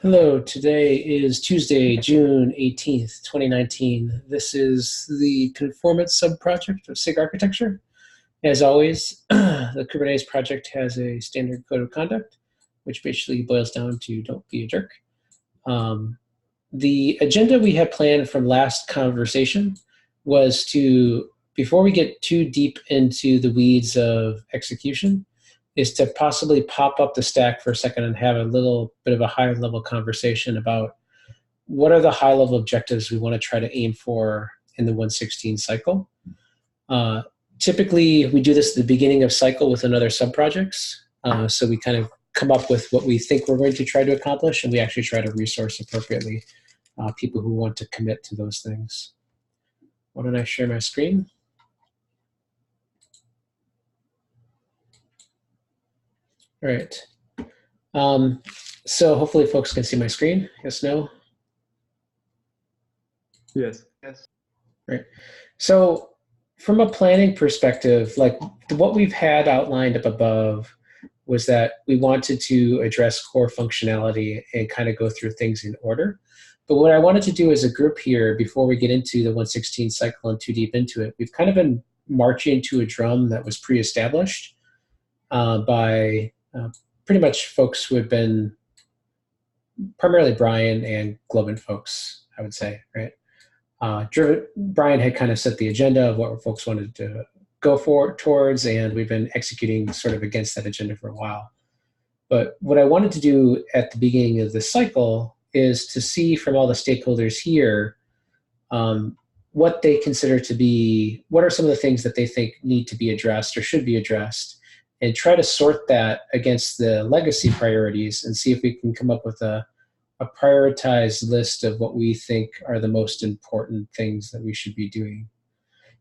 Hello, today is Tuesday, June 18th, 2019. This is the conformance subproject of SIG architecture. As always, the Kubernetes project has a standard code of conduct, which basically boils down to don't be a jerk. The agenda we had planned from last conversation was to, before we get too deep into the weeds of execution, is to possibly pop up the stack for a second and have a little bit of a higher level conversation about what are the high level objectives we want to try to aim for in the 116 cycle. Typically, we do this at the beginning of cycle with another subprojects. So we kind of come up with what we think we're going to try to accomplish, and we actually try to resource appropriately people who want to commit to those things. Why don't I share my screen? All right. So hopefully folks can see my screen. Yes, no? Yes. Yes. Right. So from a planning perspective, like what we've had outlined up above was that we wanted to address core functionality and kind of go through things in order. But what I wanted to do as a group here, before we get into the 116 cycle and too deep into it, we've kind of been marching to a drum that was pre-established by pretty much folks who had been primarily Brian and Globin folks, I would say, right? Brian had kind of set the agenda of what folks wanted to go towards, and we've been executing sort of against that agenda for a while. But what I wanted to do at the beginning of this cycle is to see from all the stakeholders here what they consider to be, what are some of the things that they think need to be addressed or should be addressed, and try to sort that against the legacy priorities and see if we can come up with a prioritized list of what we think are the most important things that we should be doing.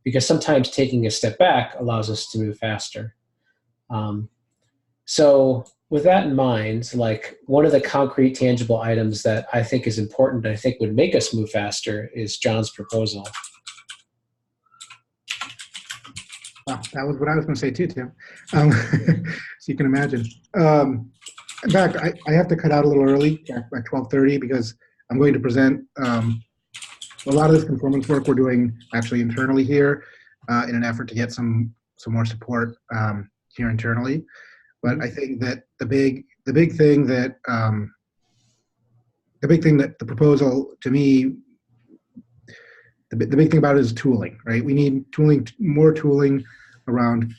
Because sometimes taking a step back allows us to move faster. So with that in mind, like one of the concrete tangible items that I think is important, I think would make us move faster, is John's proposal. Wow, that was what I was going to say too, Tim. So you can imagine. In fact, I have to cut out a little early at 12:30 because I'm going to present a lot of this conformance work we're doing actually internally here in an effort to get some more support here internally. But I think that the big thing that the proposal to me, the big thing about it is tooling, right? We need more tooling around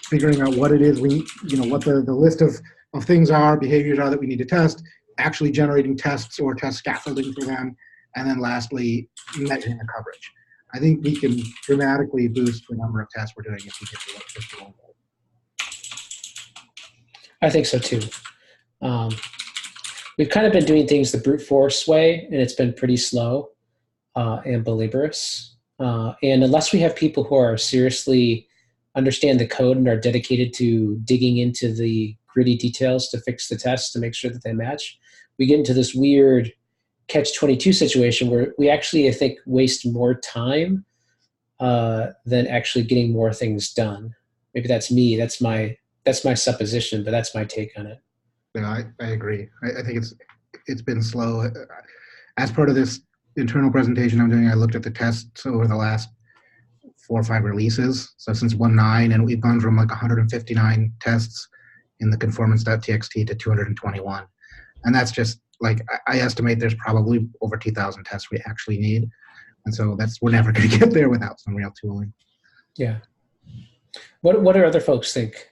figuring out what it is what the list of things are, behaviors are that we need to test, actually generating tests or test scaffolding for them, and then lastly, measuring the coverage. I think we can dramatically boost the number of tests we're doing if we get to the goal. I think so too. We've kind of been doing things the brute force way, and it's been pretty slow and belaborious. And unless we have people who are seriously understand the code and are dedicated to digging into the gritty details to fix the tests to make sure that they match, we get into this weird catch-22 situation where we actually, I think, waste more time than actually getting more things done. Maybe that's me. That's my supposition, but that's my take on it. Yeah, I agree. I think it's been slow. As part of this internal presentation I'm doing, I looked at the tests over the last 4 or 5 releases. So since 1.9, and we've gone from like 159 tests in the conformance.txt to 221. And that's just like, I estimate there's probably over 2,000 tests we actually need. And so we're never going to get there without some real tooling. Yeah. What do other folks think?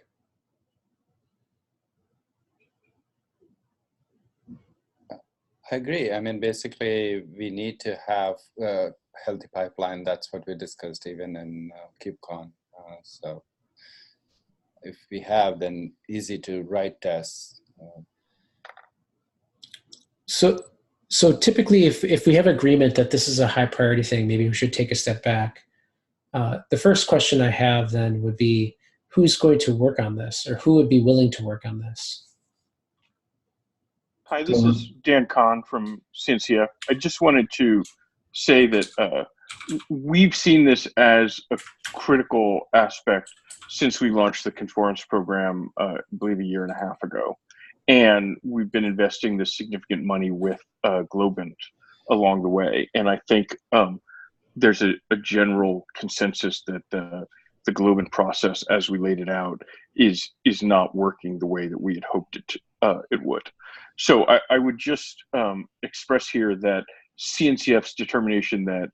I agree. I mean, basically, we need to have a healthy pipeline. That's what we discussed even in KubeCon. So if we have, then easy to write tests. So typically, if we have agreement that this is a high priority thing, maybe we should take a step back. The first question I have then would be, who's going to work on this, or who would be willing to work on this? Hi, this is Dan Kahn from Cincia. I just wanted to say that we've seen this as a critical aspect since we launched the conformance program, I believe 1.5 years ago. and we've been investing this significant money with Globant along the way. And I think there's a general consensus that the Globant process, as we laid it out, is not working the way that we had hoped it would. So I would just express here that CNCF's determination that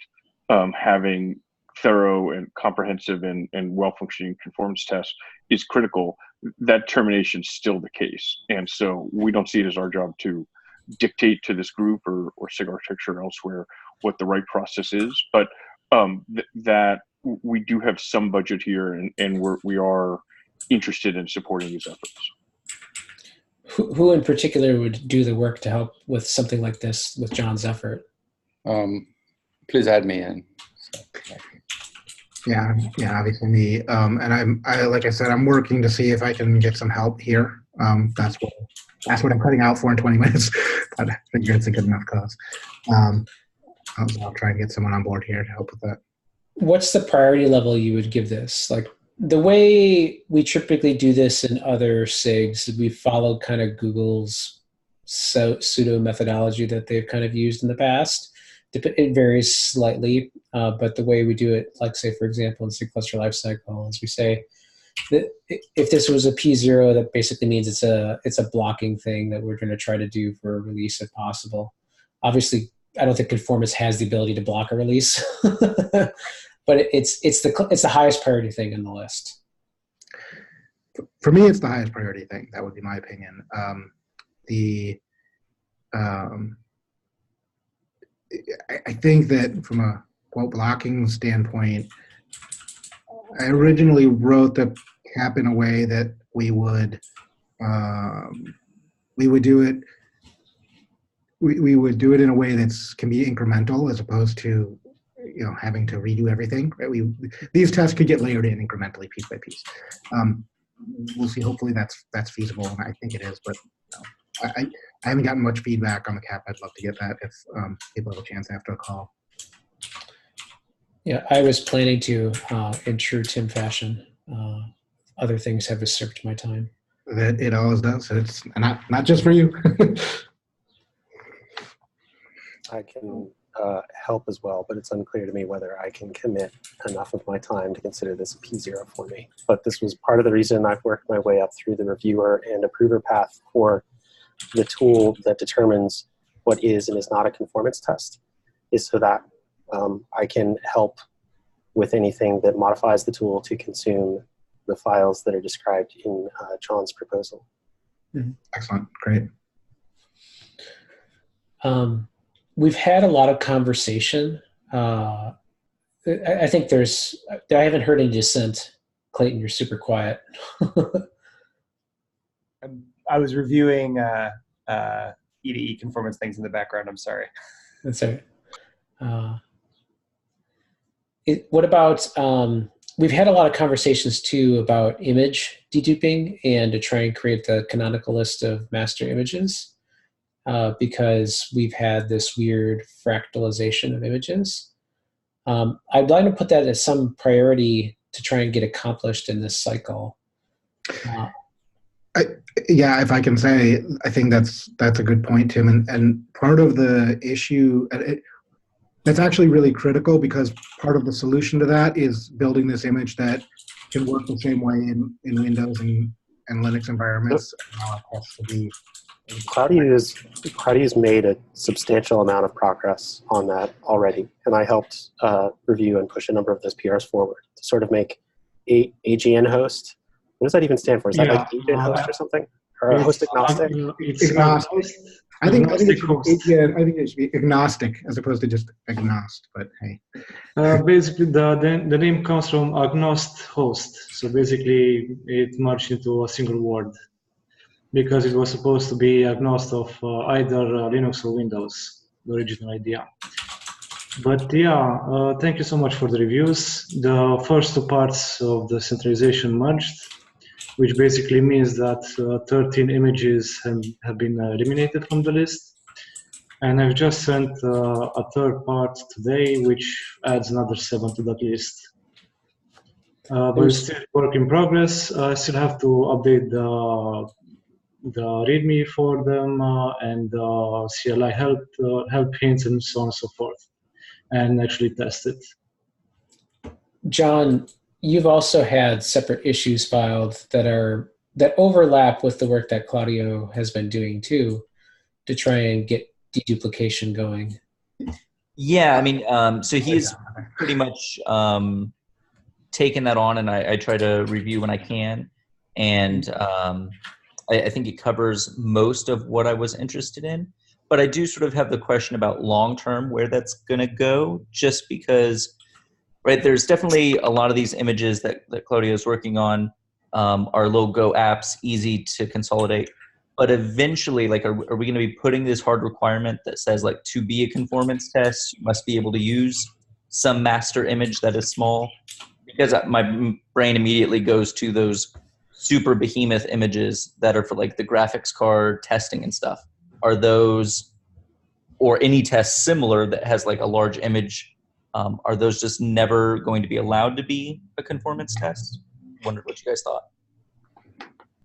having thorough and comprehensive and well-functioning conformance tests is critical, that determination is still the case. And so we don't see it as our job to dictate to this group or SIG architecture or elsewhere what the right process is, but that we do have some budget here, and we are interested in supporting these efforts. Who in particular would do the work to help with something like this with John's effort? Please add me in. Yeah, obviously me. And like I said, I'm working to see if I can get some help here. That's what I'm cutting out for in 20 minutes. But I figure it's a good enough cause. I'll try and get someone on board here to help with that. What's the priority level you would give this? Like the way we typically do this in other SIGs, we follow kind of Google's pseudo methodology that they've kind of used in the past. It varies slightly, but the way we do it, like say, for example, in SIG cluster lifecycle, is we say that if this was a P0, that basically means it's a blocking thing that we're going to try to do for a release if possible. Obviously, I don't think conformance has the ability to block a release, but it's the highest priority thing in the list. For me, it's the highest priority thing. That would be my opinion. I think that from a quote blocking standpoint, I originally wrote the cap in a way that we would do it. We would do it in a way that can be incremental as opposed to having to redo everything. Right? These tests could get layered in incrementally, piece by piece. We'll see. Hopefully, that's feasible, and I think it is. But I haven't gotten much feedback on the cap. I'd love to get that if people have a chance after a call. Yeah, I was planning to, in true Tim fashion. Other things have usurped my time. That it always does. It's not just for you. I can help as well, but it's unclear to me whether I can commit enough of my time to consider this a P0 for me. But this was part of the reason I've worked my way up through the reviewer and approver path for the tool that determines what is and is not a conformance test, is so that I can help with anything that modifies the tool to consume the files that are described in John's proposal. Mm-hmm. Excellent. Great. We've had a lot of conversation. I think I haven't heard any dissent. Clayton, you're super quiet. I was reviewing E2E conformance things in the background. I'm sorry. That's all right. What about, we've had a lot of conversations too about image deduping and to try and create the canonical list of master images. Because we've had this weird fractalization of images. I'd like to put that as some priority to try and get accomplished in this cycle. Yeah, if I can say, I think that's a good point, Tim. And part of the issue, that's actually really critical because part of the solution to that is building this image that can work the same way in Windows and Linux environments. Claudia's made a substantial amount of progress on that already, and I helped review and push a number of those PRs forward to sort of make AGN host. What does that even stand for? Is that like AGN host or something? Or host agnostic? It's agnostic. I think it should be agnostic as opposed to just agnost, but hey. Basically, the name comes from agnost host. So basically, it merged into a single word, because it was supposed to be agnostic of either Linux or Windows, the original idea. But yeah, thank you so much for the reviews. The first two parts of the centralization merged, which basically means that 13 images have been eliminated from the list. And I've just sent a third part today, which adds another 7 to that list. But it's still work in progress. I still have to update the README for them, and CLI help hints and so on and so forth, and actually test it. John, you've also had separate issues filed that overlap with the work that Claudio has been doing too, to try and get deduplication going. Yeah, I mean, so he's pretty much taken that on, and I try to review when I can, and I think it covers most of what I was interested in. But I do sort of have the question about long term where that's going to go, just because, right? There's definitely a lot of these images that Claudio is working on are low Go apps, easy to consolidate. But eventually, like, are we going to be putting this hard requirement that says, like, to be a conformance test, you must be able to use some master image that is small? Because my brain immediately goes to those super behemoth images that are for like the graphics card testing and stuff. Are those, or any test similar that has like a large image, are those just never going to be allowed to be a conformance test? Wondered what you guys thought.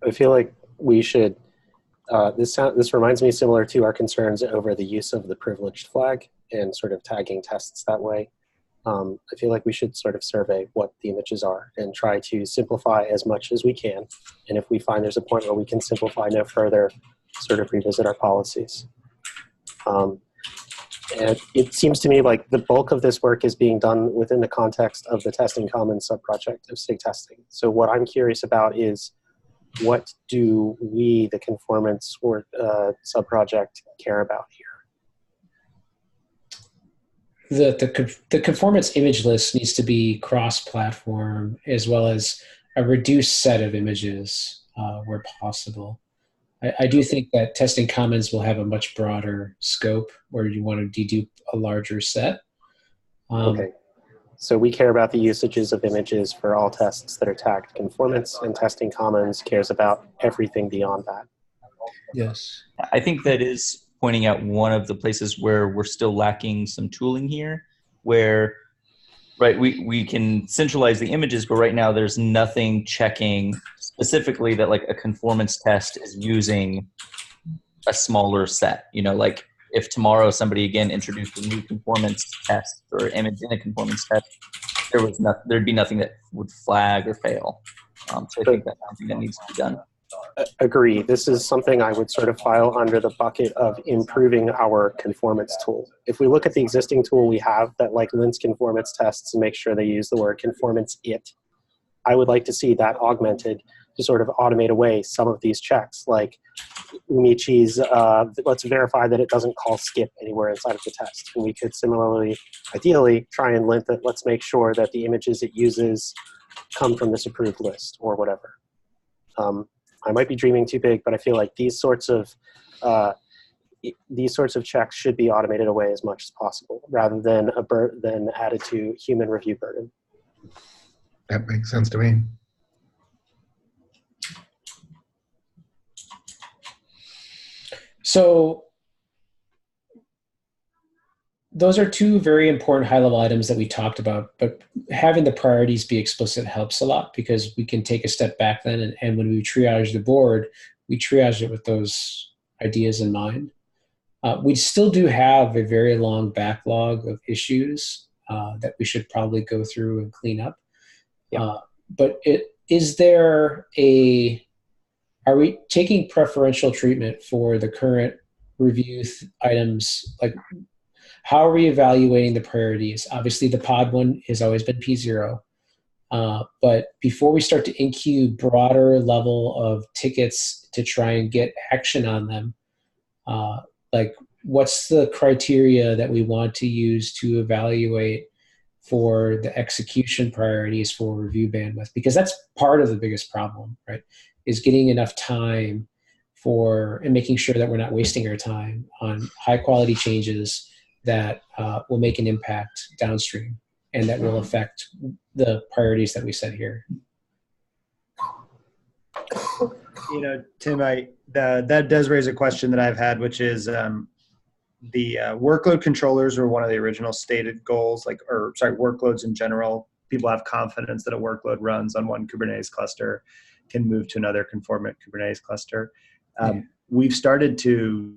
I feel like we should, this reminds me similar to our concerns over the use of the privileged flag and sort of tagging tests that way. I feel like we should sort of survey what the images are and try to simplify as much as we can. And if we find there's a point where we can simplify no further, sort of revisit our policies. And it seems to me like the bulk of this work is being done within the context of the Testing Commons subproject of SIG testing. So what I'm curious about is, what do we, the conformance or subproject, care about here? The conformance image list needs to be cross-platform, as well as a reduced set of images where possible. I do think that Testing Commons will have a much broader scope where you want to dedupe a larger set. Okay, so we care about the usages of images for all tests that are tagged conformance, and Testing Commons cares about everything beyond that. Yes. I think that is pointing out one of the places where we're still lacking some tooling here, where, right, we can centralize the images, but right now there's nothing checking specifically that like a conformance test is using a smaller set. You know, like if tomorrow somebody again introduced a new conformance test or image in a conformance test, there'd be nothing that would flag or fail. So I think that's something that needs to be done. Agree. This is something I would sort of file under the bucket of improving our conformance tool. If we look at the existing tool we have that like links conformance tests and make sure they use the word conformance it, I would like to see that augmented to sort of automate away some of these checks, like Umichi's, let's verify that it doesn't call skip anywhere inside of the test. And we could similarly, ideally, try and link that, let's make sure that the images it uses come from this approved list or whatever. I might be dreaming too big, but I feel like these sorts of checks should be automated away as much as possible, rather than added to human review burden. That makes sense to me. So those are two very important high-level items that we talked about, but having the priorities be explicit helps a lot, because we can take a step back then, and when we triage the board, we triage it with those ideas in mind. We still do have a very long backlog of issues that we should probably go through and clean up. Yeah. But are we taking preferential treatment for the current review items? Like, how are we evaluating the priorities? Obviously, the pod one has always been P0. But before we start to incube broader level of tickets to try and get action on them, like, what's the criteria that we want to use to evaluate for the execution priorities for review bandwidth? Because that's part of the biggest problem, right? Is getting enough time and making sure that we're not wasting our time on high quality changes that will make an impact downstream and that will affect the priorities that we set here. You know, Tim, that does raise a question that I've had, which is the workload controllers were one of the original stated goals, workloads in general. People have confidence that a workload runs on one Kubernetes cluster, can move to another conformant Kubernetes cluster. We've started to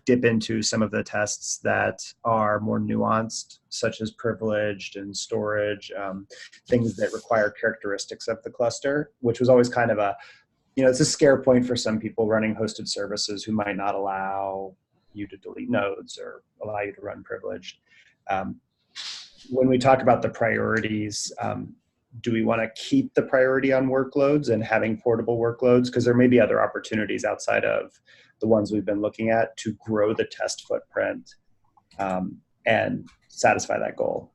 dip into some of the tests that are more nuanced, such as privileged and storage, things that require characteristics of the cluster, which was always kind of it's a scare point for some people running hosted services who might not allow you to delete nodes or allow you to run privileged. When we talk about the priorities, do we want to keep the priority on workloads and having portable workloads? Because there may be other opportunities outside of the ones we've been looking at to grow the test footprint and satisfy that goal.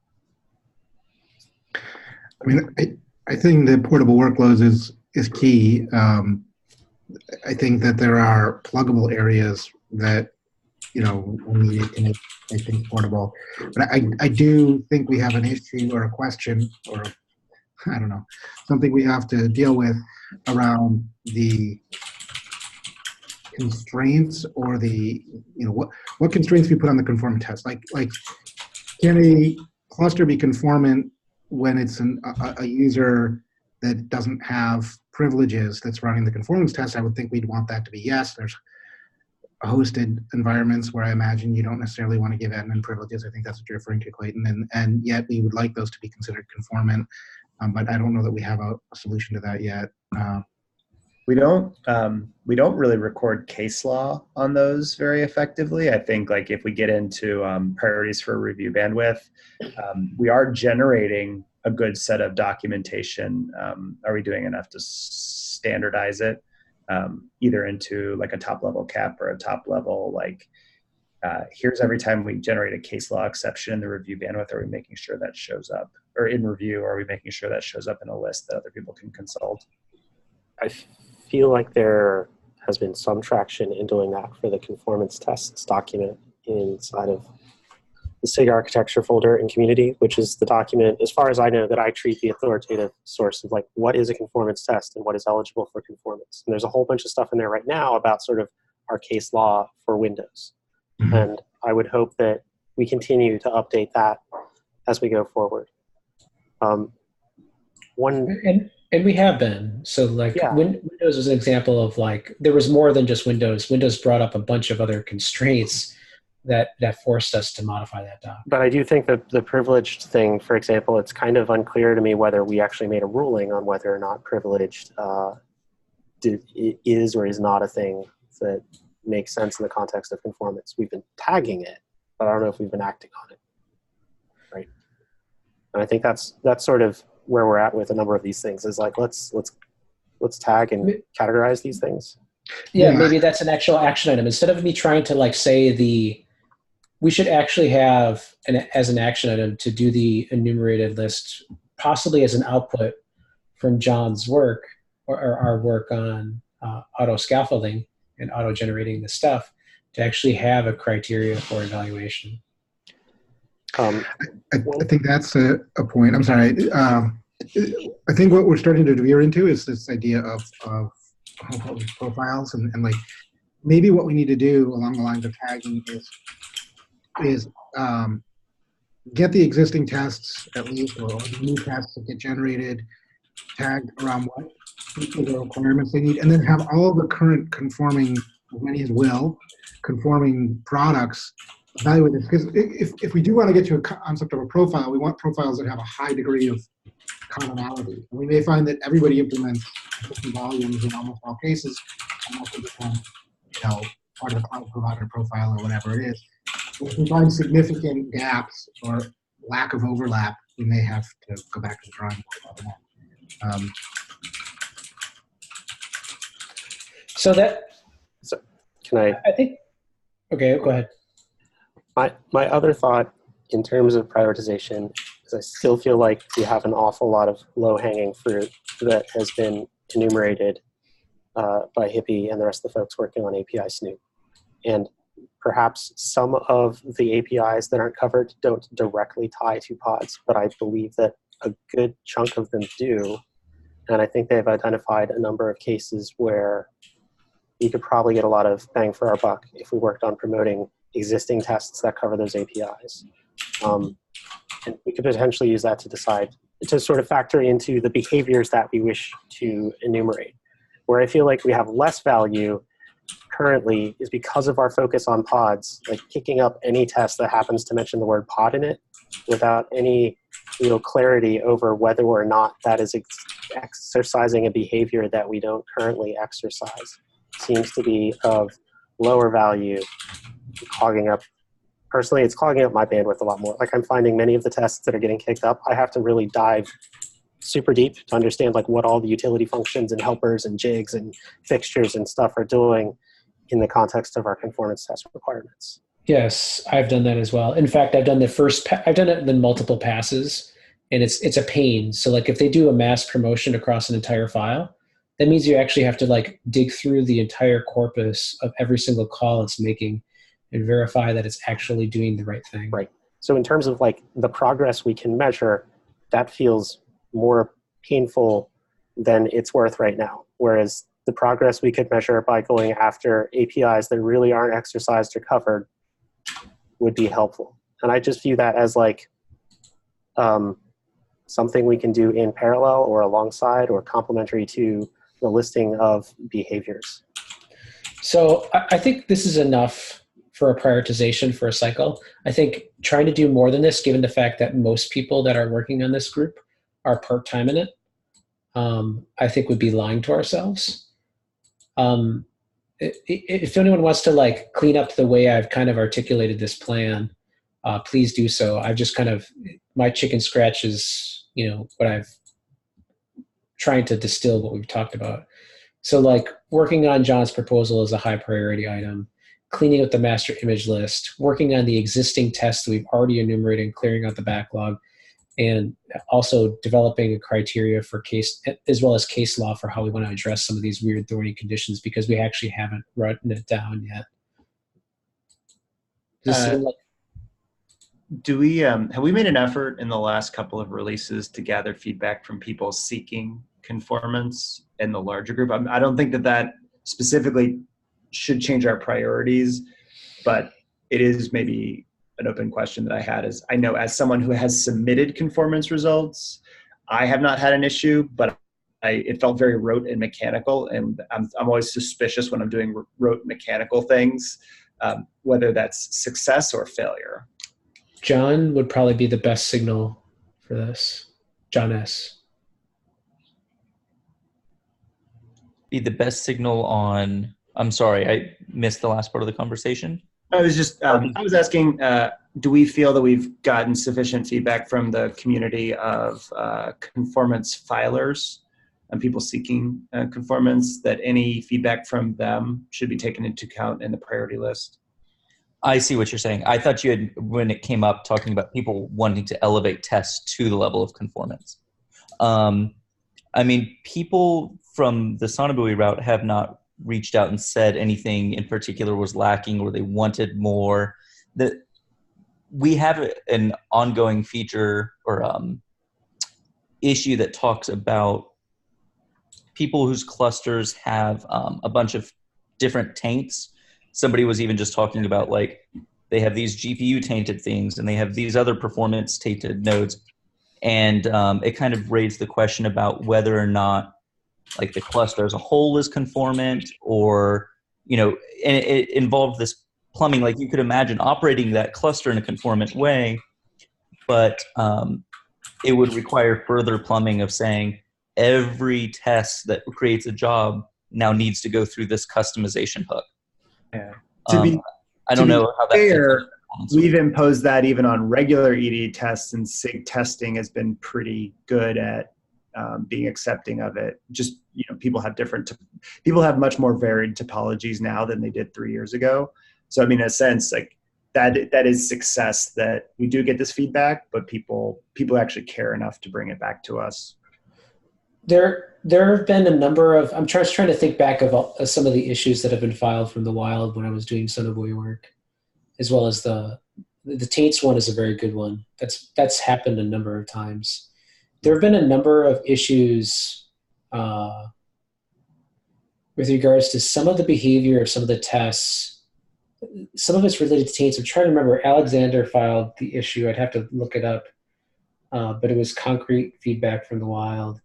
I mean, I think that portable workloads is key. I think that there are pluggable areas that we need to make things portable. But I do think we have an issue or a question or I don't know, something we have to deal with around the constraints or the, what constraints we put on the conformant test. Like can a cluster be conformant when it's a user that doesn't have privileges that's running the conformance test? I would think we'd want that to be yes. There's hosted environments where I imagine you don't necessarily want to give admin privileges. I think that's what you're referring to, Clayton. And yet we would like those to be considered conformant. But I don't know that we have a solution to that yet. We don't really record case law on those very effectively. I think like if we get into priorities for review bandwidth, we are generating a good set of documentation. Are we doing enough to standardize it, either into like a top level cap or a top level like here's every time we generate a case law exception in the review bandwidth, are we making sure that shows up, or in review, are we making sure that shows up in a list that other people can consult? I feel like there has been some traction in doing that for the conformance tests document inside of the SIG architecture folder in community, which is the document, as far as I know, that I treat the authoritative source of like, what is a conformance test and what is eligible for conformance? And there's a whole bunch of stuff in there right now about sort of our case law for Windows. Mm-hmm. And I would hope that we continue to update that as we go forward. And we have been. So like Windows is an example of like, there was more than just Windows. Windows brought up a bunch of other constraints that forced us to modify that doc. But I do think that the privileged thing, for example, it's kind of unclear to me whether we actually made a ruling on whether or not privileged is or is not a thing that makes sense in the context of conformance. We've been tagging it, but I don't know if we've been acting on it, right? And I think that's sort of where we're at with a number of these things, is like, let's tag and categorize these things. Yeah, maybe that's an actual action item. Instead of me trying to like say we should actually have as an action item to do the enumerated list, possibly as an output from John's work or our work on auto scaffolding and auto generating the stuff, to actually have a criteria for evaluation. I think that's a point. I'm sorry. I think what we're starting to veer into is this idea of profiles and like maybe what we need to do along the lines of tagging is get the existing tests at least, or the new tests that get generated, tagged around what the requirements they need, and then have all the current conforming, as many as will, conforming products evaluated. Because if we do want to get to a concept of a profile, we want profiles that have a high degree of commonality. And we may find that everybody implements different volumes in almost all cases, and that could become, part of the cloud provider profile or whatever it is. If we find significant gaps or lack of overlap, we may have to go back to the drawing board on that. So can I think, okay, go ahead. My other thought in terms of prioritization is I still feel like we have an awful lot of low-hanging fruit that has been enumerated by Hippie and the rest of the folks working on API Snoop. And perhaps some of the APIs that aren't covered don't directly tie to pods, but I believe that a good chunk of them do. And I think they've identified a number of cases where you could probably get a lot of bang for our buck if we worked on promoting existing tests that cover those APIs. And we could potentially use that to decide, to sort of factor into the behaviors that we wish to enumerate. Where I feel like we have less value currently is because of our focus on pods, like picking up any test that happens to mention the word pod in it without any real clarity over whether or not that is exercising a behavior that we don't currently exercise seems to be of lower value, clogging up. Personally, it's clogging up my bandwidth a lot more. Like I'm finding many of the tests that are getting kicked up, I have to really dive super deep to understand like what all the utility functions and helpers and jigs and fixtures and stuff are doing in the context of our conformance test requirements. Yes, I've done that as well. In fact, I've done I've done it in multiple passes, and it's a pain. So like if they do a mass promotion across an entire file, that means you actually have to like dig through the entire corpus of every single call it's making and verify that it's actually doing the right thing. Right. So in terms of like the progress we can measure, that feels more painful than it's worth right now. Whereas the progress we could measure by going after APIs that really aren't exercised or covered would be helpful. And I just view that as like something we can do in parallel or alongside or complementary to the listing of behaviors. So I think this is enough for a prioritization for a cycle. I think trying to do more than this, given the fact that most people that are working on this group are part-time in it, I think would be lying to ourselves. If anyone wants to like clean up the way I've kind of articulated this plan, please do so. I've just kind of, my chicken scratch is, what I've trying to distill what we've talked about. So like working on John's proposal is a high priority item, cleaning up the master image list, working on the existing tests that we've already enumerated and clearing out the backlog, and also developing a criteria for case, as well as case law for how we want to address some of these weird thorny conditions, because we actually haven't written it down yet. Does this seem like Do we have we made an effort in the last couple of releases to gather feedback from people seeking conformance in the larger group? I don't think that specifically should change our priorities, but it is maybe an open question that I had. Is I know as someone who has submitted conformance results, I have not had an issue, but it felt very rote and mechanical, and I'm always suspicious when I'm doing rote mechanical things, whether that's success or failure. John would probably be the best signal for this. John S. Be the best signal on, I'm sorry, I missed the last part of the conversation. I was just, I was asking, do we feel that we've gotten sufficient feedback from the community of conformance filers and people seeking conformance, that any feedback from them should be taken into account in the priority list? I see what you're saying. I thought you had, when it came up, talking about people wanting to elevate tests to the level of conformance. I mean, people from the Sonobui route have not reached out and said anything in particular was lacking or they wanted more. That we have an ongoing feature or issue that talks about people whose clusters have a bunch of different taints. Somebody was even just talking about like they have these GPU tainted things and they have these other performance tainted nodes. And it kind of raised the question about whether or not like the cluster as a whole is conformant, or, and it involved this plumbing. Like you could imagine operating that cluster in a conformant way, but it would require further plumbing of saying every test that creates a job now needs to go through this customization hook. Yeah. I don't know how that fair, we've imposed that even on regular ED tests, and SIG testing has been pretty good at being accepting of it. Just, people have much more varied topologies now than they did 3 years ago. So, I mean, in a sense, like that is success, that we do get this feedback, but people actually care enough to bring it back to us. There have been a number of, I'm trying to think back of some of the issues that have been filed from the wild when I was doing Sonobui work, as well as the taints one is a very good one. That's happened a number of times. There have been a number of issues with regards to some of the behavior of some of the tests. Some of it's related to taints. I'm trying to remember. Alexander filed the issue. I'd have to look it up, but it was concrete feedback from the wild.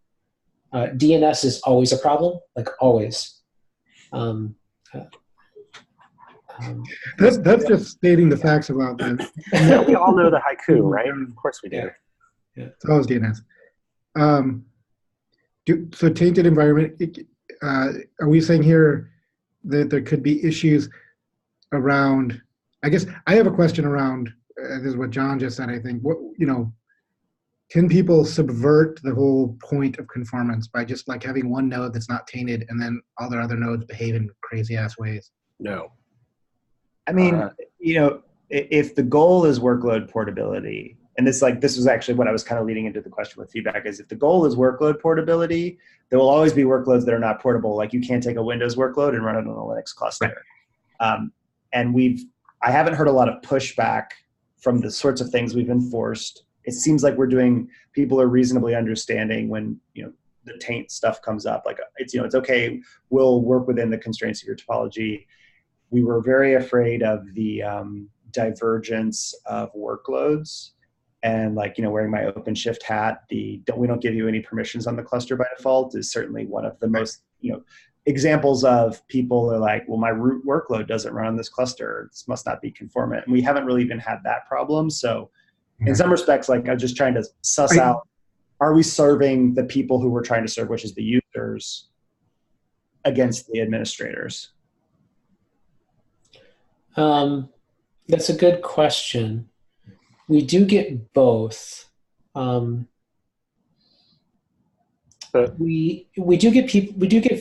DNS is always a problem, like always. That's just stating the facts about that. Yeah, we all know the haiku, right? Of course we do. Yeah. Yeah. It's always DNS. So tainted environment, are we saying here that there could be issues around, I guess I have a question around, this is what John just said, I think, can people subvert the whole point of conformance by just like having one node that's not tainted and then all their other nodes behave in crazy ass ways? No. I mean, if the goal is workload portability, and this was actually what I was kind of leading into the question with feedback, is if the goal is workload portability, there will always be workloads that are not portable. Like you can't take a Windows workload and run it on a Linux cluster. And I haven't heard a lot of pushback from the sorts of things we've enforced. It seems like people are reasonably understanding when, the taint stuff comes up. Like it's okay, we'll work within the constraints of your topology. We were very afraid of the divergence of workloads. And wearing my OpenShift hat, we don't give you any permissions on the cluster by default is certainly one of the most, examples of people are like, well, my root workload doesn't run on this cluster. This must not be conformant. And we haven't really even had that problem. So in some respects, I'm just trying to suss out, are we serving the people who we're trying to serve, which is the users, against the administrators? That's a good question. We do get both. But we do get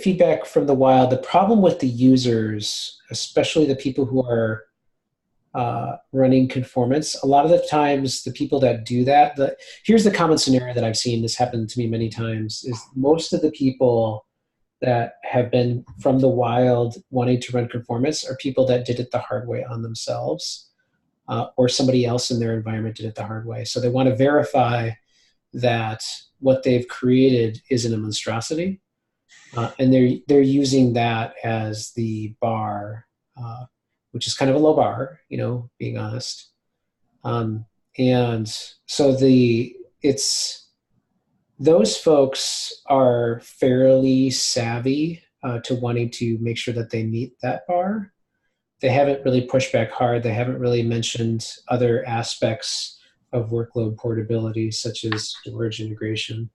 feedback from the wild. The problem with the users, especially the people who are running conformance, a lot of the times the people that do that, here's the common scenario that I've seen, this happened to me many times, is most of the people that have been from the wild wanting to run conformance are people that did it the hard way on themselves, or somebody else in their environment did it the hard way. So they want to verify that what they've created isn't a monstrosity, and they're using that as the bar, which is kind of a low bar, being honest. And so those folks are fairly savvy to wanting to make sure that they meet that bar. They haven't really pushed back hard. They haven't really mentioned other aspects of workload portability, such as storage integration.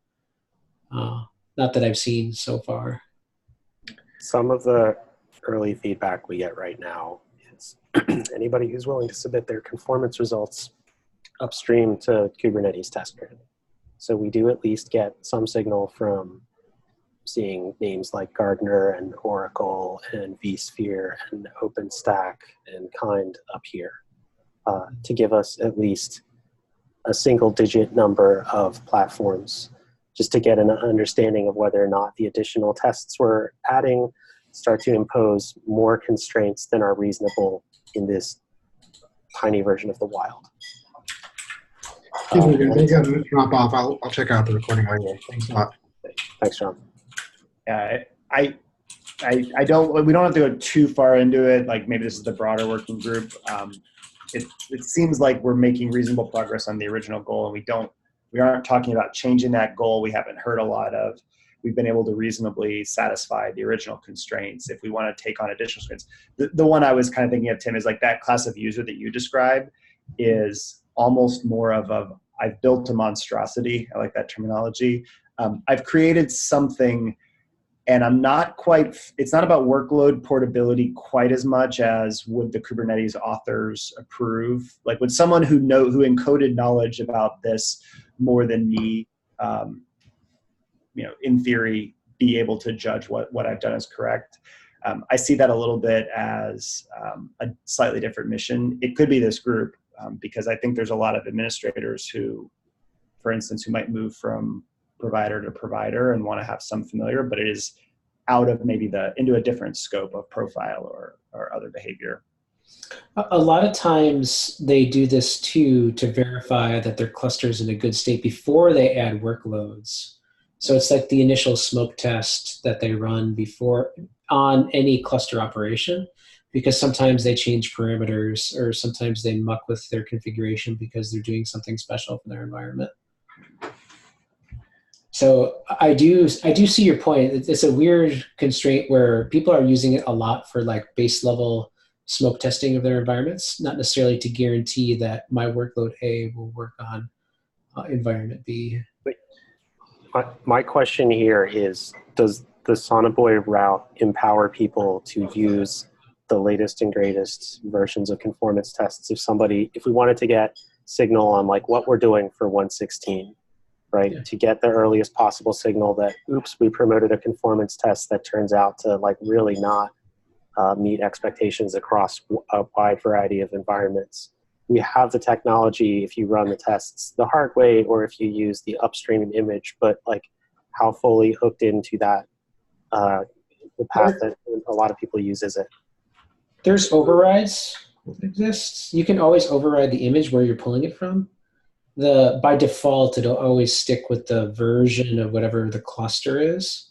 Not that I've seen so far. Some of the early feedback we get right now is anybody who's willing to submit their conformance results upstream to Kubernetes test grid. So we do at least get some signal from seeing names like Gartner and Oracle and vSphere and OpenStack and Kind up here to give us at least a single-digit number of platforms just to get an understanding of whether or not the additional tests we're adding start to impose more constraints than are reasonable in this tiny version of the wild. I think I'm going to drop off. I'll check out the recording later. Thanks a lot. Thanks, John. Yeah, we don't have to go too far into it. Like maybe this is the broader working group. It seems like we're making reasonable progress on the original goal, and we aren't talking about changing that goal. We haven't heard a lot of. We've been able to reasonably satisfy the original constraints. If we want to take on additional constraints, the one I was kind of thinking of, Tim, is like that class of user that you described is almost more of I've built a monstrosity. I like that terminology. I've created something, and it's not about workload portability quite as much as would the Kubernetes authors approve? Like would someone who encoded knowledge about this more than me, in theory, be able to judge what I've done is correct? I see that a little bit as a slightly different mission. It could be this group, because I think there's a lot of administrators who, for instance, who might move from provider to provider and want to have some familiar, but it is out of maybe into a different scope of profile or other behavior. A lot of times they do this too to verify that their cluster is in a good state before they add workloads. So it's like the initial smoke test that they run before on any cluster operation, because sometimes they change parameters or sometimes they muck with their configuration because they're doing something special for their environment. So I do see your point. It's a weird constraint where people are using it a lot for like base level smoke testing of their environments, not necessarily to guarantee that my workload A will work on environment B. My question here is, does the Sonobuoy route empower people to use the latest and greatest versions of conformance tests? If we wanted to get signal on like what we're doing for 116, right? Yeah. To get the earliest possible signal that, oops, we promoted a conformance test that turns out to like really not meet expectations across a wide variety of environments. We have the technology if you run the tests the hard way or if you use the upstream image, but like how fully hooked into that, the path that a lot of people use is it? There's overrides that exists. You can always override the image where you're pulling it from. By default, it'll always stick with the version of whatever the cluster is.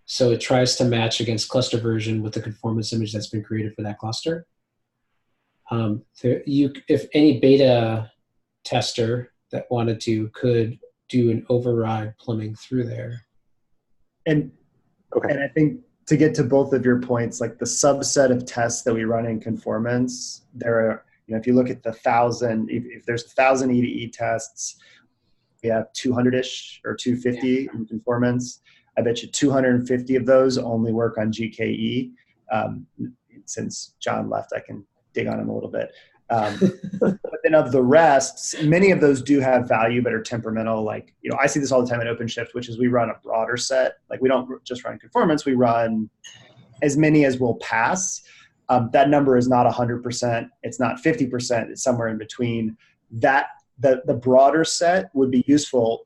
So it tries to match against cluster version with the conformance image that's been created for that cluster. If any beta tester that wanted to could do an override plumbing through there. And I think to get to both of your points, like the subset of tests that we run in conformance, there are, if you look at the 1,000, if there's 1,000 E2E tests, we have 200-ish or 250 in conformance. I bet you 250 of those only work on GKE. Since John left, I can dig on him a little bit. But then of the rest, many of those do have value but are temperamental. Like, I see this all the time in OpenShift, which is we run a broader set. Like we don't just run conformance, we run as many as will pass. That number is not 100%. It's not 50%. It's somewhere in between. That the broader set would be useful.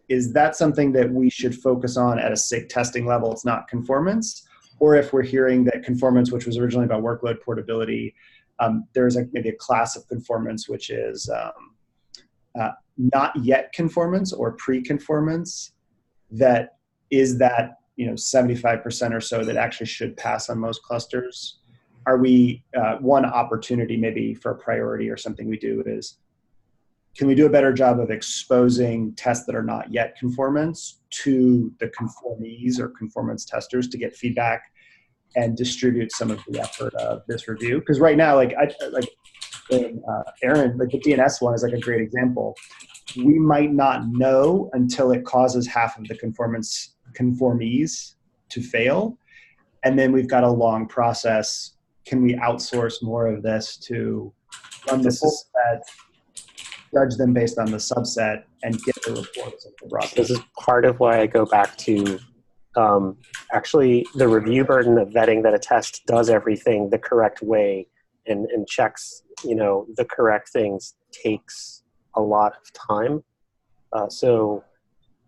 Is that something that we should focus on at a SIG testing level? It's not conformance. Or if we're hearing that conformance, which was originally about workload portability, there's maybe a class of conformance which is not yet conformance or pre-conformance that is that 75% or so that actually should pass on most clusters. Are we one opportunity maybe for a priority or something we do is, can we do a better job of exposing tests that are not yet conformance to the conformees or conformance testers to get feedback and distribute some of the effort of this review? Because right now, Aaron, like the DNS one is like a great example. We might not know until it causes half of the conformees to fail. And then we've got a long process. Can we outsource more of this to run the full set, judge them based on the subset, and get the reports of the broad? This is part of why I go back to actually the review burden of vetting that a test does everything the correct way and checks the correct things takes a lot of time. So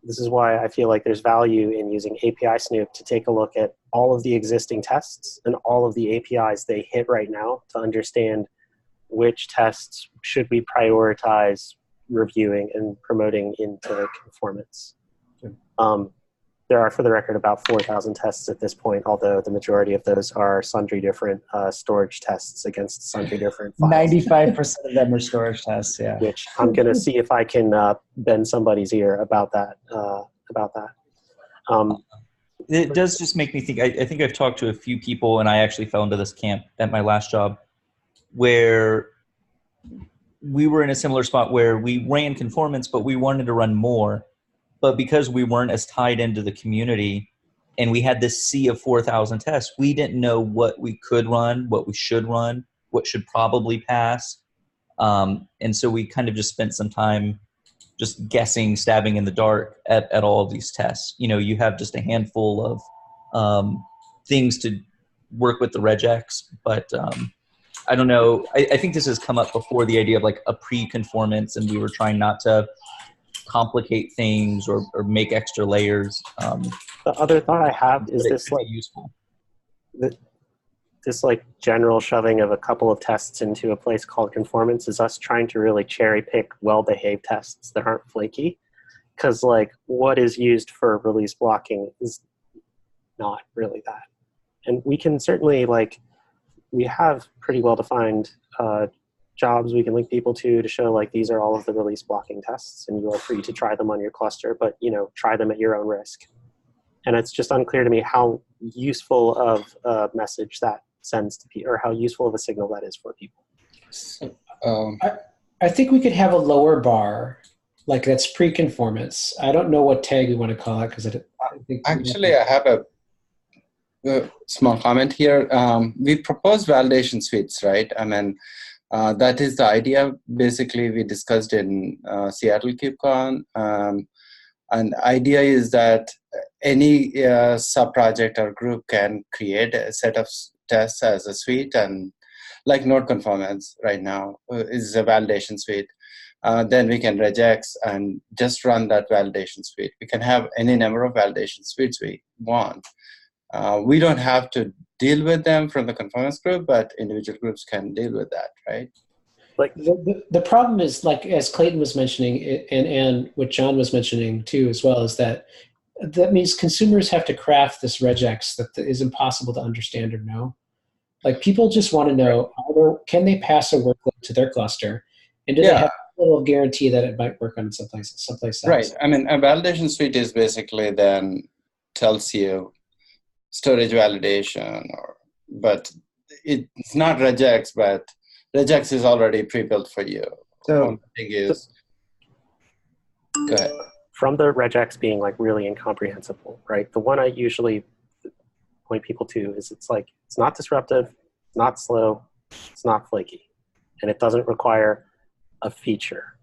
this is why I feel like there's value in using API Snoop to take a look at all of the existing tests and all of the APIs they hit right now to understand which tests should we prioritize reviewing and promoting into conformance. There are, for the record, about 4,000 tests at this point, although the majority of those are sundry different storage tests against sundry different files. 95% of them are storage tests, yeah. Which I'm going to see if I can bend somebody's ear about that. It does just make me think. I think I've talked to a few people, and I actually fell into this camp at my last job, where we were in a similar spot where we ran conformance, but we wanted to run more. But because we weren't as tied into the community and we had this sea of 4,000 tests, we didn't know what we could run, what we should run, what should probably pass. And so we kind of just spent some time just guessing, stabbing in the dark at all of these tests. You have just a handful of things to work with the regex, but I don't know. I think this has come up before, the idea of like a pre-conformance, and we were trying not to complicate things or make extra layers. The other thought I have is this like useful. This like general shoving of a couple of tests into a place called conformance is us trying to really cherry pick well-behaved tests that aren't flaky. Because like what is used for release blocking is not really that. And we can certainly we have pretty well-defined jobs we can link people to show like these are all of the release blocking tests and you are free to try them on your cluster, but try them at your own risk. And it's just unclear to me how useful of a message that sends to people, or how useful of a signal that is for people. So, I think we could have a lower bar, like that's pre-conformance. I don't know what tag we want to call it because I think actually, I have a small comment here. We propose validation suites, right? I mean, that is the idea. Basically, we discussed in Seattle KubeCon. And the idea is that any sub-project or group can create a set of tests as a suite, and like node conformance right now is a validation suite. Then we can regex and just run that validation suite. We can have any number of validation suites we want. We don't have to deal with them from the conformance group, but individual groups can deal with that, right? Like the problem is, like as Clayton was mentioning, and what John was mentioning too as well, is that means consumers have to craft this regex that is impossible to understand or know. Like people just want to know, can they pass a workload to their cluster, and do they have a little guarantee that it might work on someplace else? Right. I mean, a validation suite is basically then tells you storage validation, but it's not regex, but regex is already pre-built for you. So one thing is, go ahead. From the regex being like really incomprehensible, right? The one I usually point people to is it's not disruptive, it's not slow, it's not flaky, and it doesn't require a feature.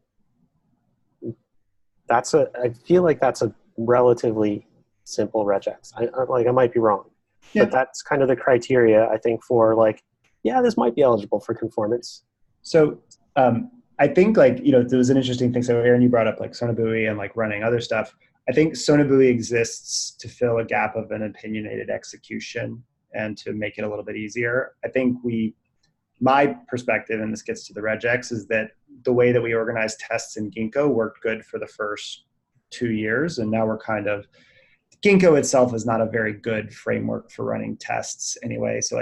I feel like that's a relatively simple regex. I might be wrong, but that's kind of the criteria I think for this might be eligible for conformance. So I think there was an interesting thing. So Aaron, you brought up Sonobui and running other stuff. I think Sonobui exists to fill a gap of an opinionated execution and to make it a little bit easier. I think my perspective, and this gets to the regex, is that the way that we organize tests in Ginkgo worked good for the first 2 years. And now we're Ginkgo itself is not a very good framework for running tests anyway. So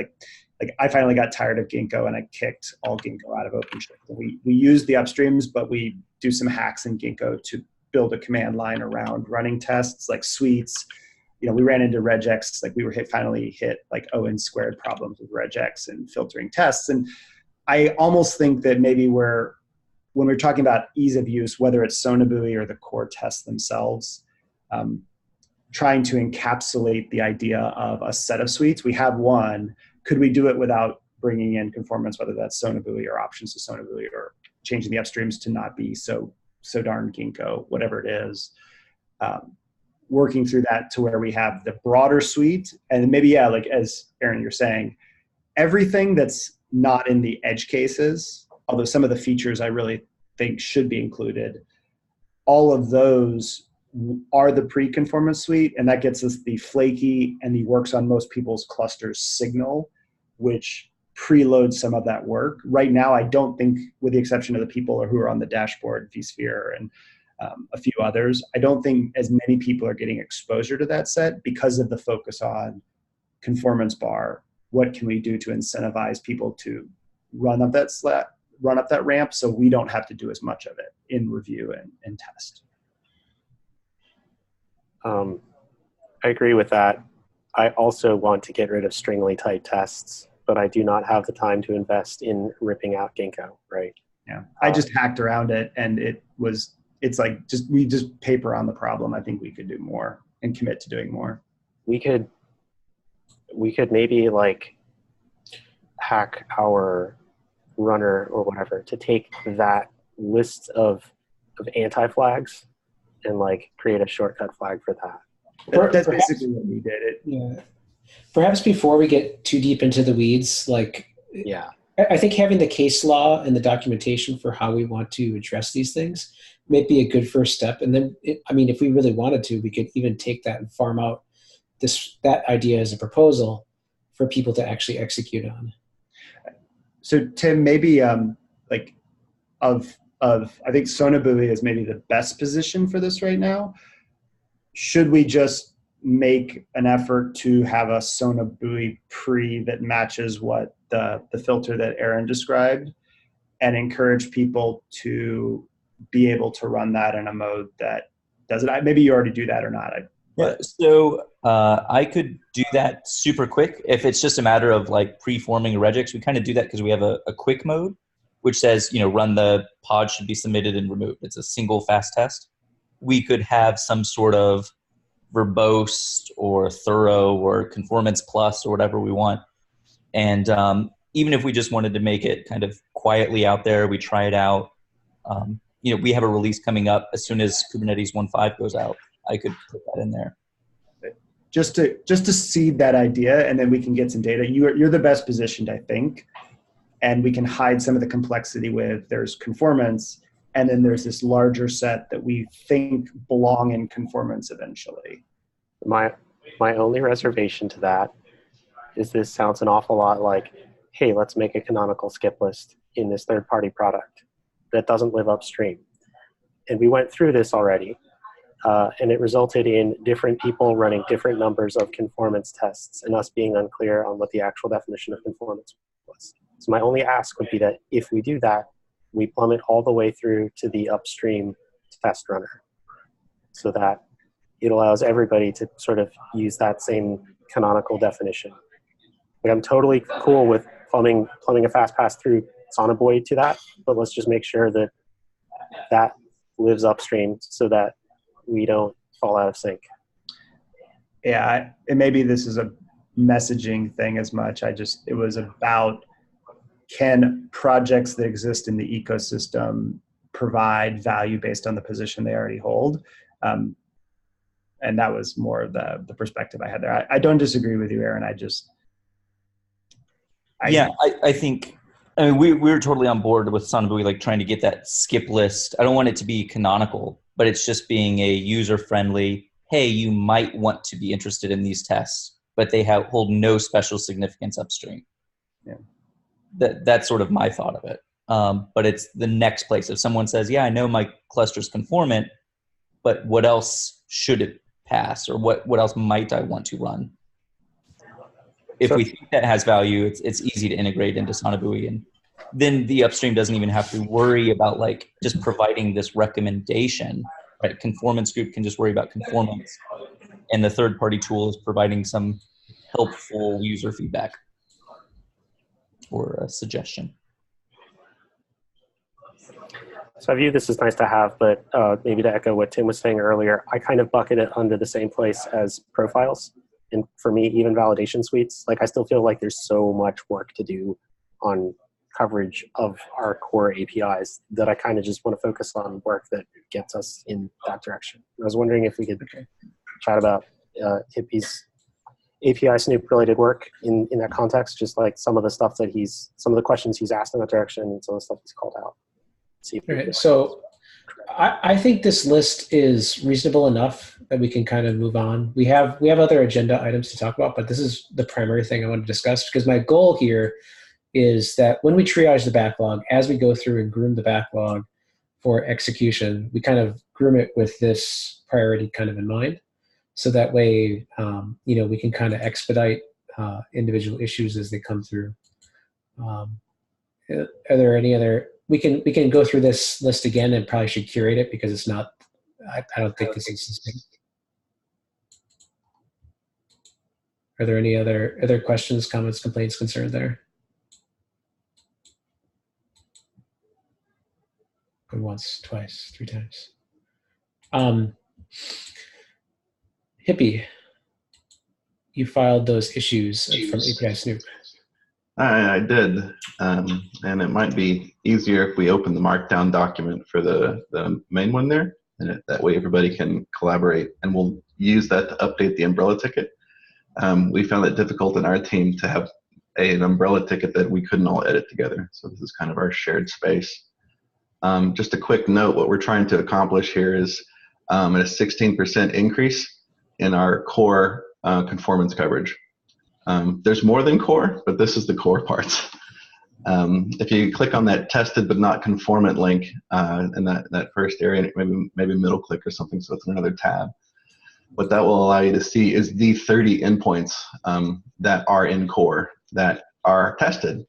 I finally got tired of Ginkgo and I kicked all Ginkgo out of OpenShift. We use the upstreams, but we do some hacks in Ginkgo to build a command line around running tests like suites. We ran into regex, we were finally hit O(n) squared problems with regex and filtering tests. And I almost think that maybe when we're talking about ease of use, whether it's Sonobui or the core tests themselves, trying to encapsulate the idea of a set of suites. We have one. Could we do it without bringing in conformance, whether that's Sonobui or options to Sonobui or changing the upstreams to not be so darn Ginkgo, whatever it is. Working through that to where we have the broader suite, and maybe, as Aaron, you're saying, everything that's not in the edge cases, although some of the features I really think should be included, all of those are the pre-conformance suite, and that gets us the flaky and the works on most people's clusters signal, which preloads some of that work. Right now, I don't think, with the exception of the people who are on the dashboard, vSphere and a few others, I don't think as many people are getting exposure to that set because of the focus on conformance bar. What can we do to incentivize people to run up that ramp so we don't have to do as much of it in review and test? I agree with that. I also want to get rid of stringly type tests, but I do not have the time to invest in ripping out Ginkgo, right? Yeah, I just hacked around it, and we just paper on the problem. I think we could do more and commit to doing more. We could maybe hack our runner or whatever to take that list of anti-flags and create a shortcut flag for that. That's basically what we did. Yeah. Perhaps before we get too deep into the weeds, I think having the case law and the documentation for how we want to address these things may be a good first step. And then, if we really wanted to, we could even take that and farm out that idea as a proposal for people to actually execute on. So Tim, maybe I think Sonobui is maybe the best position for this right now. Should we just make an effort to have a Sonobui pre that matches what the filter that Aaron described, and encourage people to be able to run that in a mode that does it? Maybe you already do that or not. Yeah, so I could do that super quick. If it's just a matter of like preforming a regex, we kind of do that because we have a quick mode, which says, run the pod should be submitted and removed. It's a single fast test. We could have some sort of verbose or thorough or conformance plus or whatever we want. And even if we just wanted to make it kind of quietly out there, we try it out. We have a release coming up as soon as Kubernetes 1.5 goes out. I could put that in there. Just to seed that idea, and then we can get some data. You're the best positioned, I think, and we can hide some of the complexity with there's conformance, and then there's this larger set that we think belong in conformance eventually. My only reservation to that is this sounds an awful lot like, hey, let's make a canonical skip list in this third-party product that doesn't live upstream. And we went through this already. And it resulted in different people running different numbers of conformance tests and us being unclear on what the actual definition of conformance was. So my only ask would be that if we do that, we plummet all the way through to the upstream test runner so that it allows everybody to sort of use that same canonical definition. Like, I'm totally cool with plumbing a fast pass through Sonobuoy to that, but let's just make sure that that lives upstream so that we don't fall out of sync. Yeah, and maybe this is a messaging thing as much. It was about, can projects that exist in the ecosystem provide value based on the position they already hold? And that was more of the perspective I had there. I don't disagree with you, Aaron. I think, we were totally on board with Sonobuoy, like trying to get that skip list. I don't want it to be canonical, but it's just being a user-friendly, hey, you might want to be interested in these tests, but they hold no special significance upstream. Yeah. That's sort of my thought of it. But it's the next place. If someone says, yeah, I know my cluster's conformant, but what else should it pass? Or what else might I want to run? If we think that has value, it's easy to integrate into Sonobuoy, and then the upstream doesn't even have to worry about like just providing this recommendation. Right? Conformance group can just worry about conformance, and the third-party tool is providing some helpful user feedback or a suggestion. So I view this as nice to have, but maybe to echo what Tim was saying earlier, I kind of bucket it under the same place as profiles. And for me, even validation suites, like I still feel like there's so much work to do on coverage of our core APIs that I kind of just want to focus on work that gets us in that direction. I was wondering if we could chat about Hippie's API Snoop related work in that context, just like some of the stuff that some of the questions he's asked in that direction and some of the stuff he's called out. Right. So I think this list is reasonable enough that we can kind of move on. We have other agenda items to talk about, but this is the primary thing I want to discuss because my goal here is that when we triage the backlog, as we go through and groom the backlog for execution, we kind of groom it with this priority kind of in mind. So that way, we can kind of expedite individual issues as they come through. Are there any other? We can go through this list again and probably should curate it because it's not. I don't think this is the same. Are there any other questions, comments, complaints, concerns there? Going once, twice, three times. Hippie, you filed those issues from API Snoop. I did, and it might be easier if we open the Markdown document for the main one there, and that way everybody can collaborate, and we'll use that to update the umbrella ticket. We found it difficult in our team to have an umbrella ticket that we couldn't all edit together, so this is kind of our shared space. Just a quick note, what we're trying to accomplish here is a 16% increase in our core conformance coverage. There's more than core, but this is the core parts. If you click on that tested but not conformant link in that first area, maybe middle click or something, so it's another tab. What that will allow you to see is the 30 endpoints that are in core that are tested.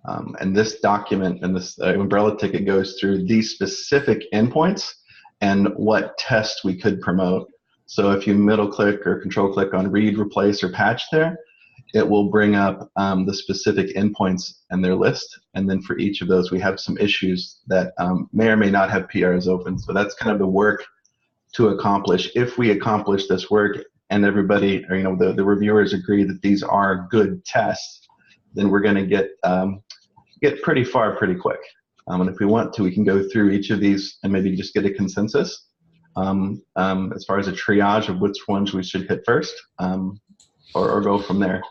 And this document and this umbrella ticket goes through these specific endpoints and what tests we could promote. So if you middle click or control click on read, replace, or patch there, it will bring up the specific endpoints and their list. And then for each of those, we have some issues that may or may not have PRs open. So that's kind of the work to accomplish. If we accomplish this work and everybody, or the reviewers agree that these are good tests, then we're going to get pretty far pretty quick. And if we want to, we can go through each of these and maybe just get a consensus as far as a triage of which ones we should hit first, or go from there.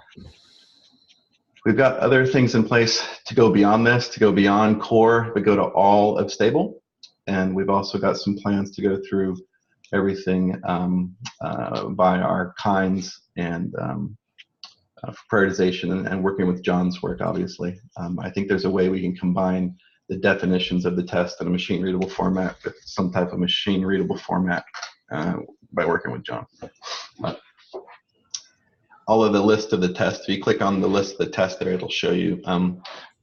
We've got other things in place to go beyond this, to go beyond core, but go to all of stable. And we've also got some plans to go through everything by our kinds and prioritization and working with John's work, obviously. I think there's a way we can combine the definitions of the test in a machine readable format with some type of machine readable format by working with John. All of the list of the tests, if you click on the list of the tests there, it'll show you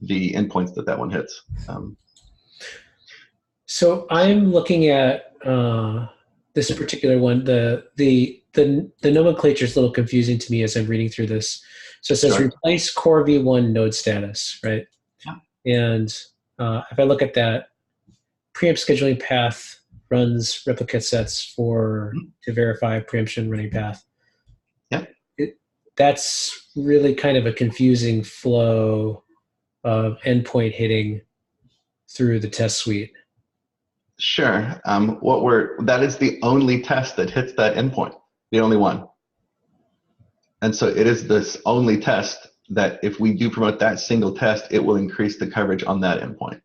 the endpoints that one hits. So I'm looking at this particular one. The nomenclature is a little confusing to me as I'm reading through this. So it says replace core v1 node status, right? Yeah. And if I look at that, preempt scheduling path runs replicate sets to verify preemption running path. Yeah. That's really kind of a confusing flow of endpoint hitting through the test suite. Sure. That is the only test that hits that endpoint, the only one. And so it is this only test that if we do promote that single test, it will increase the coverage on that endpoint.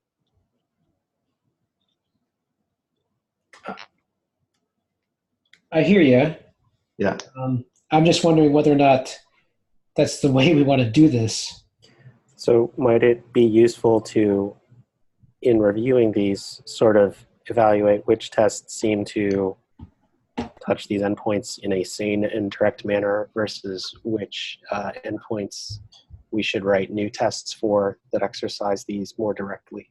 I hear you. Yeah. I'm just wondering whether or not that's the way we want to do this. So might it be useful to, in reviewing these, sort of evaluate which tests seem to touch these endpoints in a sane and direct manner versus which endpoints we should write new tests for that exercise these more directly?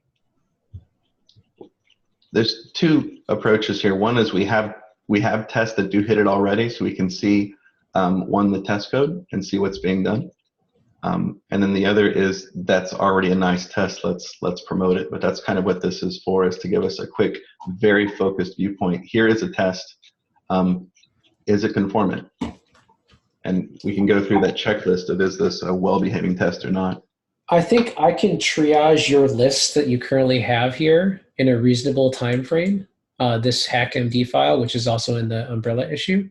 There's two approaches here. One is we have tests that do hit it already, so we can see the test code and see what's being done. And then the other is that's already a nice test. Let's promote it. But that's kind of what this is for, is to give us a quick, very focused viewpoint. Here is a test. Is it conformant? And we can go through that checklist of, is this a well-behaving test or not? I think I can triage your list that you currently have here in a reasonable time frame. This HackMD file, which is also in the umbrella issue,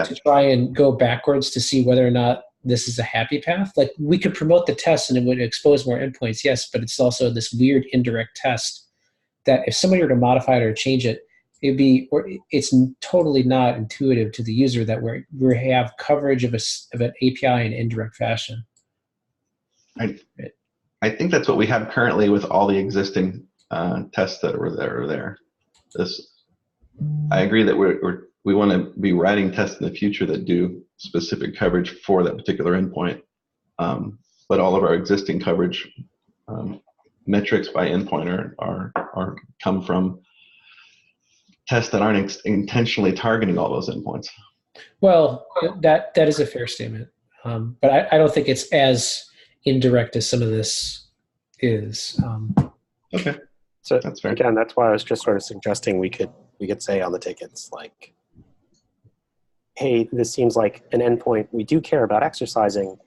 to try and go backwards to see whether or not this is a happy path. Like, we could promote the test and it would expose more endpoints, yes, but it's also this weird indirect test that if somebody were to modify it or change it, it's totally not intuitive to the user that we have coverage of an API in indirect fashion. I think that's what we have currently with all the existing tests that are there. I agree that we want to be writing tests in the future that do specific coverage for that particular endpoint. But all of our existing coverage metrics by endpoint are come from tests that aren't intentionally targeting all those endpoints. Well, that is a fair statement. But I don't think it's as indirect as some of this is. Okay. So that's fair. Again, that's why I was just sort of suggesting we could say on the tickets, like, hey, this seems like an endpoint we do care about exercising,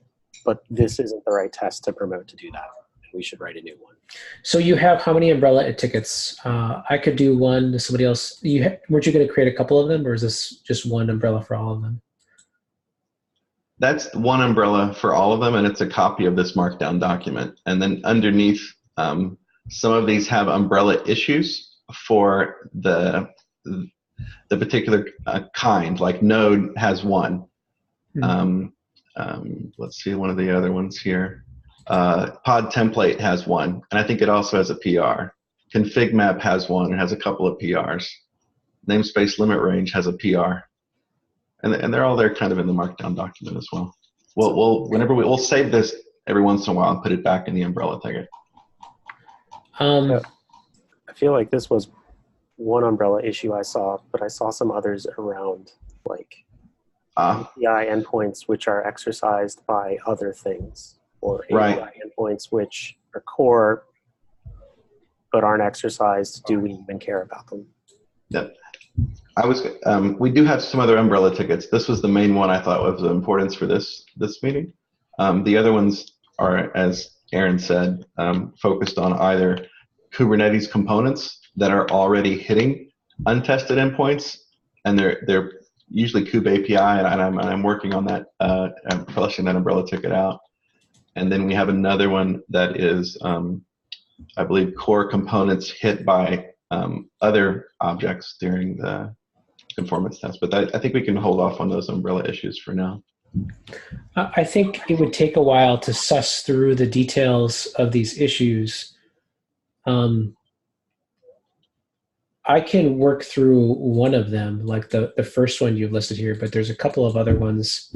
but this isn't the right test to promote to do that. We should write a new one. So you have how many umbrella tickets? I could do one to somebody else. Weren't you going to create a couple of them, or is this just one umbrella for all of them? That's one umbrella for all of them, and it's a copy of this markdown document. And then underneath, some of these have umbrella issues for the particular kind, like Node has one. Let's see one of the other ones here. Pod template has one, and I think it also has a PR. Config map has one, it has a couple of PRs. Namespace limit range has a PR. And they're all there kind of in the markdown document as well. We'll save this every once in a while and put it back in the umbrella ticket. I feel like this was one umbrella issue I saw, but I saw some others around like Ah, API endpoints which are exercised by other things, or Right. API endpoints which are core but aren't exercised. Do we even care about them? yeah. We do have some other umbrella tickets. This was the main one I thought was of importance for this meeting. The other ones are, as Aaron said, focused on either Kubernetes components that are already hitting untested endpoints, and they're usually kube API, and I'm working on that. I'm fleshing that umbrella ticket out. And then we have another one that is, I believe, core components hit by other objects during the conformance test. But I think we can hold off on those umbrella issues for now. I think it would take a while to suss through the details of these issues. I can work through one of them, like the first one you've listed here, but there's a couple of other ones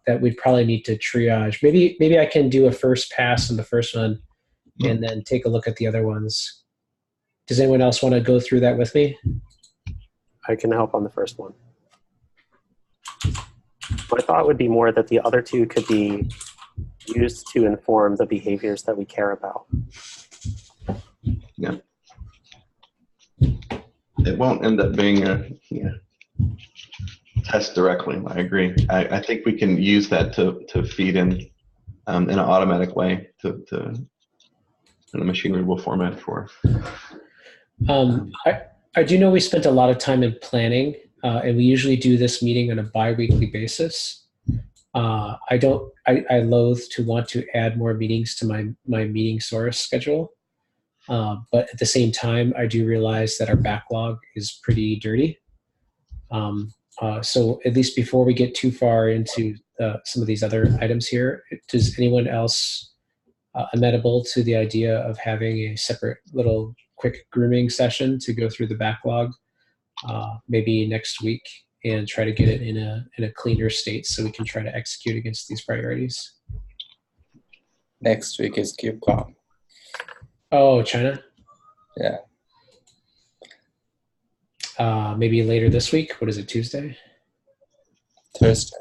that we'd probably need to triage. Maybe I can do a first pass on the first one and then take a look at the other ones. Does anyone else want to go through that with me? I can help on the first one. My thought would be more that the other two could be used to inform the behaviors that we care about. Yeah. It won't end up being a test directly. I agree. I think we can use that to feed in an automatic way to in a machine readable format for. I do know we spent a lot of time in planning, and we usually do this meeting on a bi-weekly basis. I loathe to want to add more meetings to my meeting source schedule. But at the same time, I do realize that our backlog is pretty dirty. So at least before we get too far into some of these other items here, does anyone else amenable to the idea of having a separate little quick grooming session to go through the backlog maybe next week and try to get it in a cleaner state so we can try to execute against these priorities? Next week is KubeCon. Oh, China? Yeah. Maybe later this week. What is it, Tuesday? Thursday.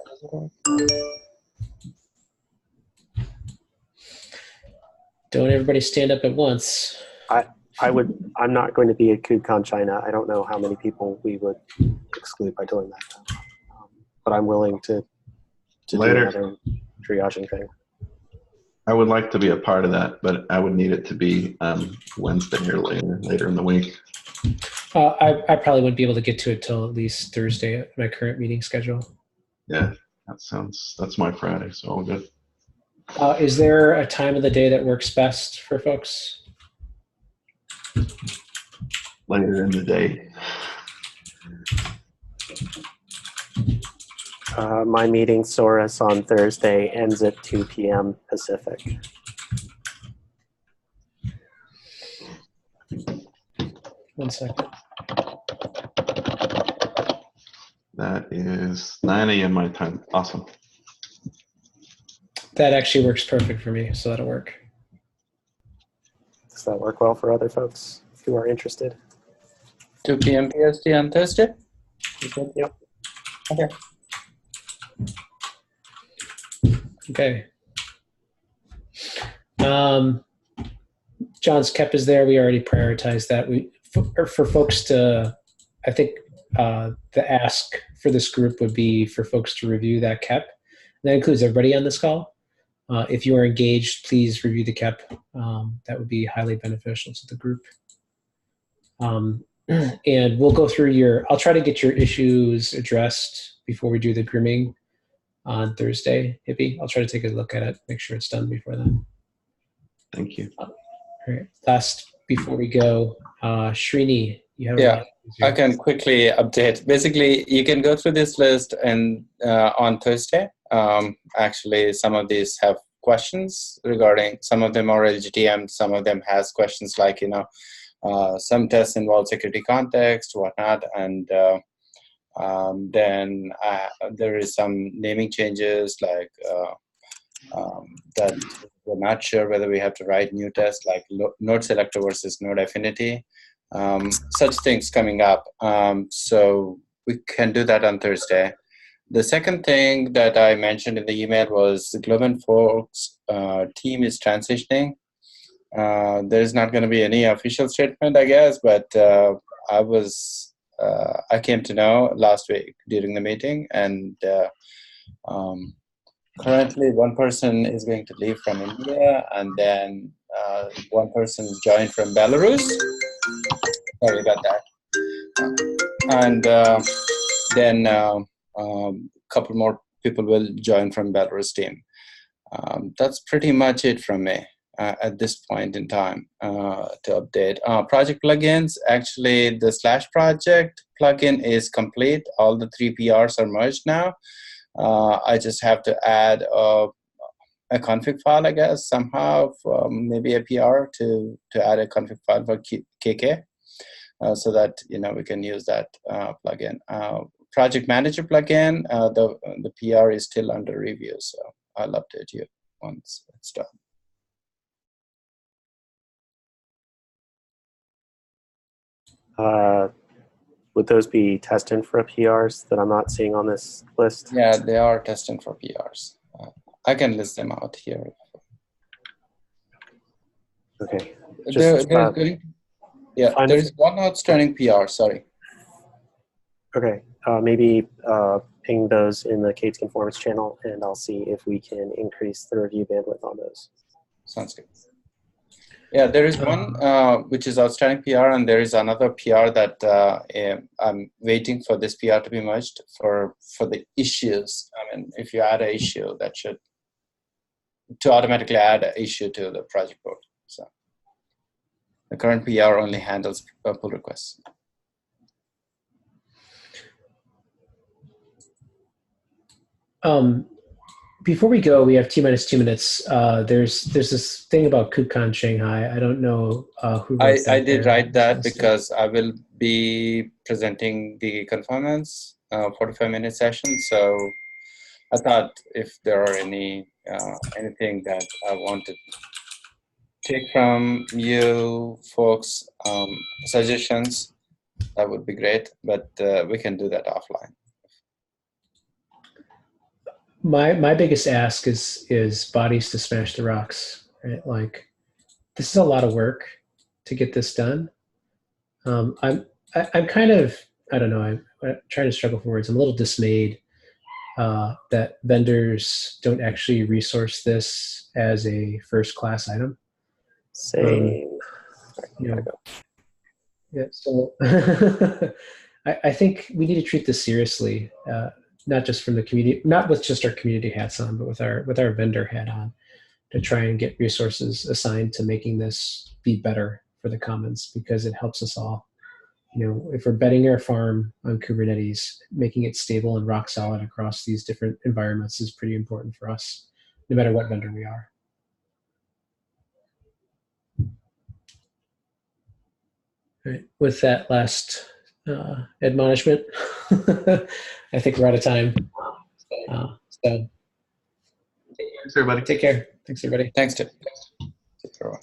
Don't everybody stand up at once. I'm not going to be at KubeCon China. I don't know how many people we would exclude by doing that. But I'm willing to do another triaging thing. I would like to be a part of that, but I would need it to be Wednesday or later in the week. I probably wouldn't be able to get to it till at least Thursday at my current meeting schedule. Yeah, that's my Friday, so all good. Is there a time of the day that works best for folks? Later in the day. My meeting Saurus on Thursday ends at 2 p.m. Pacific. One second. That is 9 a.m. my time. Awesome. That actually works perfect for me, so that'll work. Does that work well for other folks who are interested? 2 p.m. PST on Thursday? Yep. Okay. Okay. John's KEP is there. We already prioritized that. For folks to, I think the ask for this group would be for folks to review that KEP. And that includes everybody on this call. If you are engaged, please review the KEP. That would be highly beneficial to the group. And we'll go through I'll try to get your issues addressed before we do the grooming on Thursday, Hippie. I'll try to take a look at it, make sure it's done before then. Thank you. All right. Last, before we go, Srini, you have I can quickly update. Basically, you can go through this list and on Thursday. Actually, some of these have questions regarding, some of them are LGTM, some of them has questions like, some tests involve security context, whatnot, and then there is some naming changes like that we're not sure whether we have to write new tests like node selector versus node affinity. Such things coming up. So we can do that on Thursday. The second thing that I mentioned in the email was the Globin folks team is transitioning. There's not going to be any official statement, I guess, but I came to know last week during the meeting, and currently one person is going to leave from India, and then one person joined from Belarus. Sorry about that. And then a couple more people will join from Belarus team. That's pretty much it from me at this point in time to update. Project plugins, actually the / project plugin is complete. All the 3 PRs are merged now. I just have to add a config file, I guess, somehow, maybe a PR to add a config file for KK. So that we can use that plugin. Project Manager plugin, the PR is still under review, so I'll update you once it's done. Would those be test infra PRs that I'm not seeing on this list? Yeah, they are test infra PRs. I can list them out here. Okay. There's one outstanding PR, sorry. Okay, maybe ping those in the Kate's Conformance channel, and I'll see if we can increase the review bandwidth on those. Sounds good. Yeah, there is one which is outstanding PR, and there is another PR that I'm waiting for this PR to be merged for the issues. I mean, if you add an issue, that should to automatically add an issue to the project board. So the current PR only handles pull requests. Before we go, we have T-minus 2 minutes. There's this thing about KubeCon Shanghai. I don't know who wrote that. I did write that because I will be presenting the conformance 45-minute session. So I thought if there are anything that I want to take from you folks, suggestions, that would be great. But we can do that offline. My biggest ask is bodies to smash the rocks, right? Like, this is a lot of work to get this done. I'm kind of, I don't know, I'm trying to struggle for words. I'm a little dismayed that vendors don't actually resource this as a first class item. Same. Yeah, so I think we need to treat this seriously. Not just from the community, not with just our community hats on, but with our vendor hat on, to try and get resources assigned to making this be better for the commons, because it helps us all. If we're betting our farm on Kubernetes, making it stable and rock solid across these different environments is pretty important for us, no matter what vendor we are. All right, with that last admonishment, I think we're out of time. So Thanks, everybody. Take care. Thanks, everybody. Thanks, Tim. Take care.